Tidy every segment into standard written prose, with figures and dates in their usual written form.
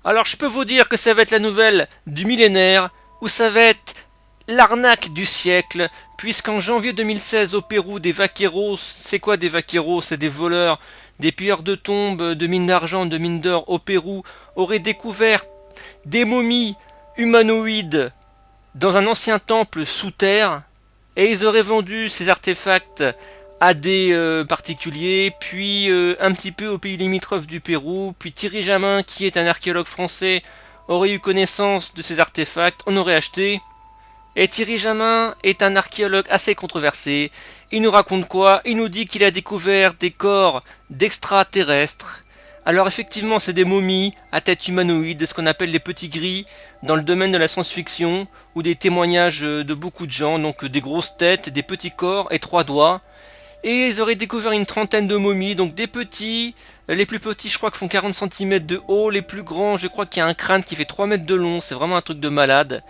Alors je peux vous dire que ça va être la nouvelle du millénaire, ou ça va être l'arnaque du siècle, puisqu'en janvier 2016 au Pérou, des vaqueros, c'est quoi des vaqueros? C'est des voleurs, des pilleurs de tombes, de mines d'argent, de mines d'or au Pérou, auraient découvert des momies humanoïdes dans un ancien temple sous terre, et ils auraient vendu ces artefacts à des particuliers, puis un petit peu aux pays limitrophes du Pérou, puis Thierry Jamin, qui est un archéologue français, aurait eu connaissance de ces artefacts, on aurait acheté. Et Thierry Jamin est un archéologue assez controversé. Il nous raconte quoi? Il nous dit qu'il a découvert des corps d'extraterrestres. Alors effectivement, c'est des momies à tête humanoïde, ce qu'on appelle les petits gris dans le domaine de la science-fiction, ou des témoignages de beaucoup de gens, donc des grosses têtes, des petits corps et trois doigts. Et ils auraient découvert une trentaine de momies, donc des petits, les plus petits je crois que font 40 centimètres de haut, les plus grands je crois qu'il y a un crâne qui fait 3 mètres de long, c'est vraiment un truc de malade.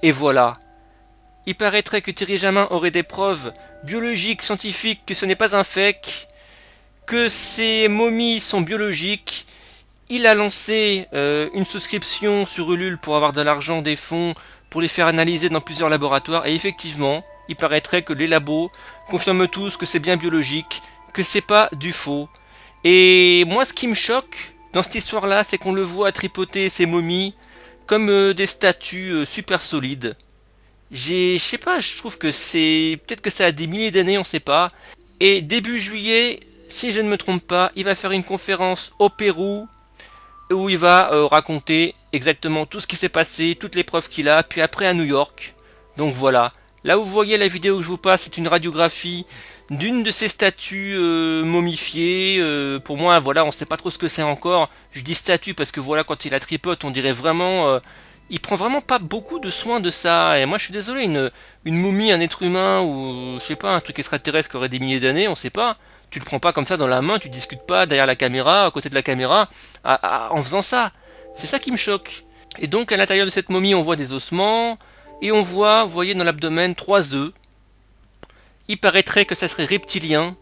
Et voilà. Il paraîtrait que Thierry Jamin aurait des preuves biologiques, scientifiques, que ce n'est pas un fake, que ces momies sont biologiques. Il a lancé une souscription sur Ulule pour avoir de l'argent, des fonds, pour les faire analyser dans plusieurs laboratoires. Et effectivement, il paraîtrait que les labos confirment tous que c'est bien biologique, que c'est pas du faux. Et moi, ce qui me choque dans cette histoire-là, c'est qu'on le voit tripoter ces momies comme des statues super solides. Je sais pas, je trouve que c'est, peut-être que ça a des milliers d'années, on sait pas. Et début juillet, si je ne me trompe pas, il va faire une conférence au Pérou où il va raconter exactement tout ce qui s'est passé, toutes les preuves qu'il a, puis après à New York. Donc voilà. Là où vous voyez la vidéo que je vous passe, c'est une radiographie d'une de ces statues momifiées. Pour moi, voilà, on sait pas trop ce que c'est encore. Je dis statue parce que voilà, quand il la tripote, on dirait vraiment... il prend vraiment pas beaucoup de soin de ça. Et moi, je suis désolé, une momie, un être humain, ou je sais pas, un truc extraterrestre qui aurait des milliers d'années, on sait pas. Tu le prends pas comme ça dans la main, tu discutes pas derrière la caméra, à côté de la caméra, en faisant ça. C'est ça qui me choque. Et donc, à l'intérieur de cette momie, on voit des ossements, et on voit, vous voyez dans l'abdomen, 3 œufs. Il paraîtrait que ça serait reptilien.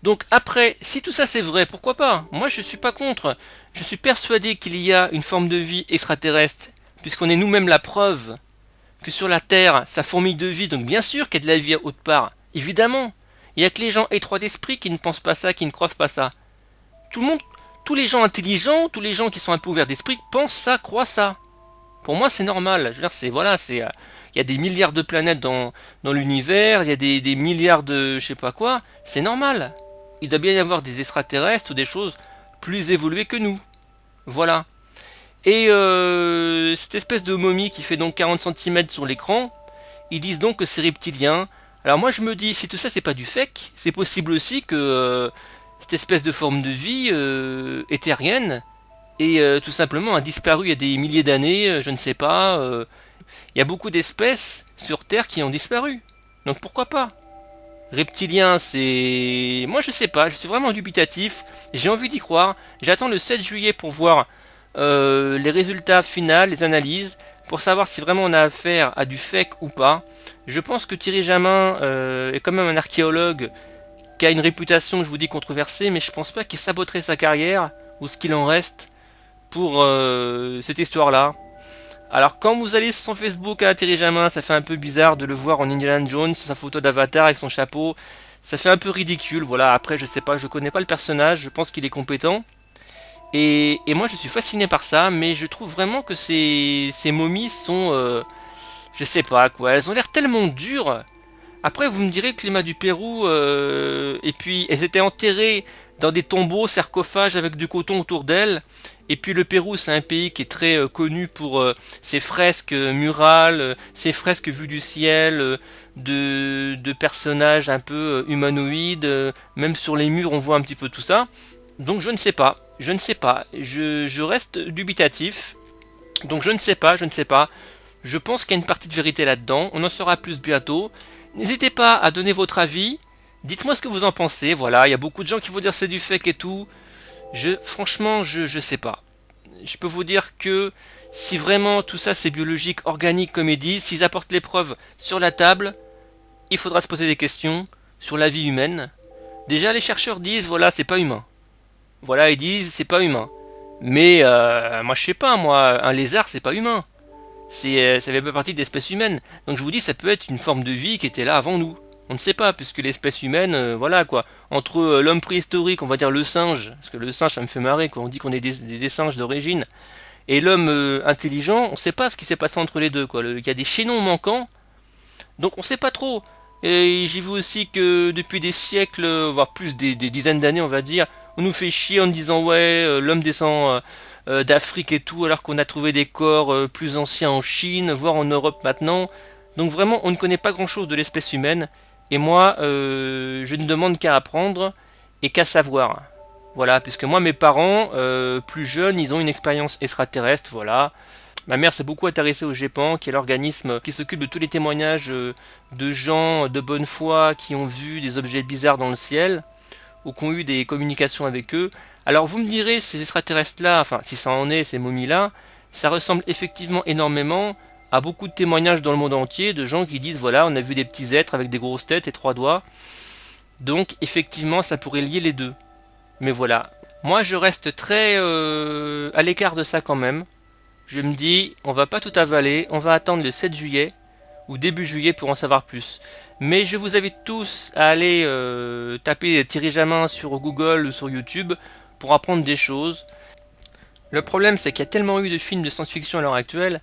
Donc après, si tout ça c'est vrai, pourquoi pas? Moi je suis pas contre. Je suis persuadé qu'il y a une forme de vie extraterrestre, puisqu'on est nous-mêmes la preuve que sur la Terre, ça fourmille de vie, donc bien sûr qu'il y a de la vie autre part. Évidemment. Il y a que les gens étroits d'esprit qui ne pensent pas ça, qui ne croient pas ça. Tout le monde, tous les gens intelligents, tous les gens qui sont un peu ouverts d'esprit pensent ça, croient ça. Pour moi, c'est normal. Je veux dire, c'est voilà, c'est il y a des milliards de planètes dans l'univers, il y a des milliards de je sais pas quoi, c'est normal. Il doit bien y avoir des extraterrestres ou des choses plus évoluées que nous. Voilà. Et cette espèce de momie qui fait donc 40 centimètres sur l'écran, ils disent donc que c'est reptilien. Alors moi je me dis, si tout ça c'est pas du fake, c'est possible aussi que cette espèce de forme de vie éthérienne et tout simplement a disparu il y a des milliers d'années, je ne sais pas. Il y a beaucoup d'espèces sur Terre qui ont disparu. Donc pourquoi pas? Reptilien, c'est... Moi je sais pas, je suis vraiment dubitatif, j'ai envie d'y croire. J'attends le 7 juillet pour voir les résultats finaux, les analyses, pour savoir si vraiment on a affaire à du fake ou pas. Je pense que Thierry Jamin est quand même un archéologue qui a une réputation, je vous dis, controversée, mais je pense pas qu'il saboterait sa carrière, ou ce qu'il en reste, pour cette histoire-là. Alors quand vous allez sur son Facebook à Thierry Jamin, ça fait un peu bizarre de le voir en Indiana Jones, sa photo d'avatar avec son chapeau. Ça fait un peu ridicule, voilà. Après, je sais pas, je connais pas le personnage, je pense qu'il est compétent. Et moi, je suis fasciné par ça, mais je trouve vraiment que ces momies sont, je sais pas quoi, elles ont l'air tellement dures. Après, vous me direz le climat du Pérou, et puis elles étaient enterrées dans des tombeaux, sarcophages avec du coton autour d'elles. Et puis le Pérou, c'est un pays qui est très connu pour ses fresques murales, ses fresques vues du ciel, de personnages un peu humanoïdes. Même sur les murs, on voit un petit peu tout ça. Donc je ne sais pas, je ne sais pas. Je reste dubitatif. Donc je ne sais pas, je ne sais pas. Je pense qu'il y a une partie de vérité là-dedans. On en saura plus bientôt. N'hésitez pas à donner votre avis. Dites-moi ce que vous en pensez. Voilà, il y a beaucoup de gens qui vont dire c'est du fake et tout. Franchement, je sais pas. Je peux vous dire que si vraiment tout ça c'est biologique, organique comme ils disent, s'ils apportent les preuves sur la table, il faudra se poser des questions sur la vie humaine. Déjà, les chercheurs disent voilà, c'est pas humain. Voilà, ils disent c'est pas humain. Mais moi je sais pas, moi, un lézard c'est pas humain. Ça fait pas partie de l'espèce humaine. Donc je vous dis, ça peut être une forme de vie qui était là avant nous. On ne sait pas, puisque l'espèce humaine, voilà quoi. Entre l'homme préhistorique, on va dire le singe, parce que le singe ça me fait marrer, quoi. On dit qu'on est des singes d'origine, et l'homme intelligent, on ne sait pas ce qui s'est passé entre les deux, quoi. Il y a des chaînons manquants, donc on ne sait pas trop. Et j'ai vu aussi que depuis des siècles, voire plus des dizaines d'années, on va dire, on nous fait chier en disant ouais, l'homme descend d'Afrique et tout, alors qu'on a trouvé des corps plus anciens en Chine, voire en Europe maintenant. Donc vraiment, on ne connaît pas grand-chose de l'espèce humaine. Et moi, je ne demande qu'à apprendre et qu'à savoir. Voilà, puisque moi, mes parents, plus jeunes, ils ont une expérience extraterrestre, voilà. Ma mère s'est beaucoup intéressée au GEPAN, qui est l'organisme qui s'occupe de tous les témoignages de gens de bonne foi qui ont vu des objets bizarres dans le ciel, ou qui ont eu des communications avec eux. Alors vous me direz, ces extraterrestres-là, enfin si ça en est, ces momies-là, ça ressemble effectivement énormément à beaucoup de témoignages dans le monde entier de gens qui disent voilà, on a vu des petits êtres avec des grosses têtes et trois doigts. Donc effectivement, ça pourrait lier les deux. Mais voilà. Moi, je reste très à l'écart de ça quand même. Je me dis, on va pas tout avaler, on va attendre le 7 juillet ou début juillet pour en savoir plus. Mais je vous invite tous à aller taper Thierry Jamin sur Google ou sur YouTube pour apprendre des choses. Le problème, c'est qu'il y a tellement eu de films de science-fiction à l'heure actuelle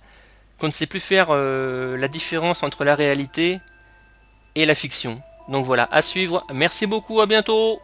qu'on ne sait plus faire la différence entre la réalité et la fiction. Donc voilà, à suivre. Merci beaucoup, à bientôt.